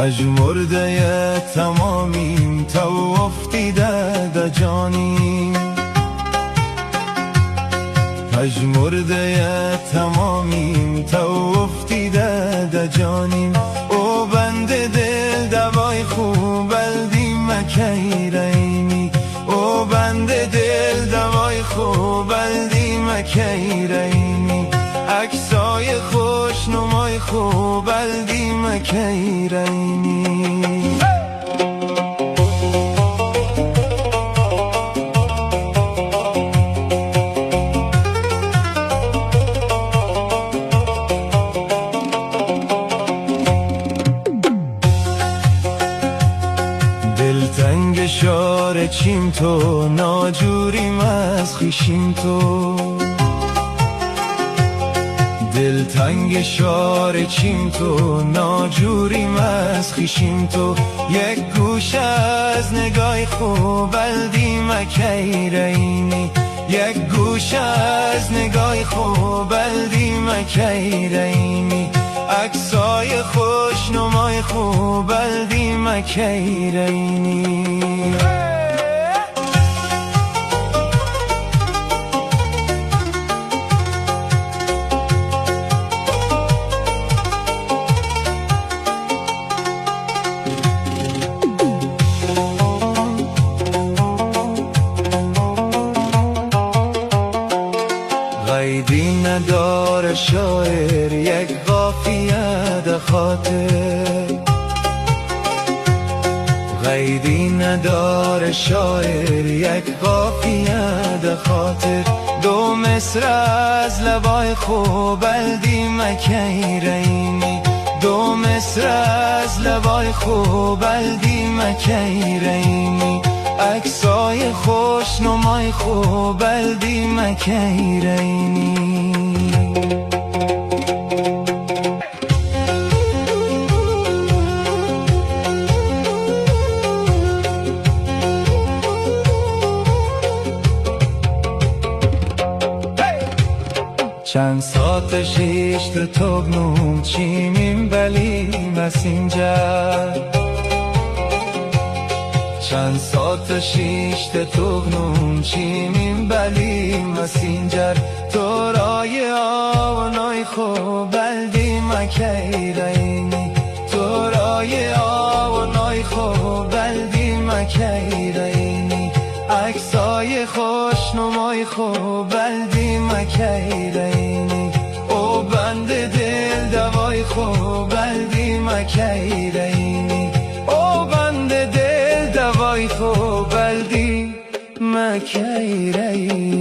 پژمرده تمامیم تو افتیده دا جانیم پژمرده تمامیم تو افتیده دا جانیم او بند دل دوای خوب بلدی مکی رینی او بند دل دوای خوب بلدی مکی رینی عکسای خوش نمای خوب بلدی مکی رینی دلتنگ شار چیم تو ناجوریم از خویشیم تو دلتنگ شار چیم تو ناجوریم از خویشیم تو یک گوش از نگاه خوب بلدی مکی رینی یک گوش از نگاه خوب بلدی مکی رینی عکسای خوش نمای خوب بلدی مکی رینی قیدی نداره شاعر یک قافیه ده خاطر قیدی نداره شاعر یک قافیه ده خاطر دو مصر از لبای خوب بلدی مکی رینی دو مصر از لبای خوب بلدی مکی رینی عکسای خوش نمای خوب بلدی مکی رینی چند ساعت شیشت تغنوم چیمیم بلی مسینجر چند ساعت شیشت تغنوم چیمیم بلی مسینجر تو رای آونای خوب بلدی مکی رینی تو رای آونای خوب بلدی مکی رینی عکسای خوش نمای خوب بلدی مکی رینی او بند دل دوای خوب بلدی مکی رینی او بند دل دوای خوب بلدی مکی رینی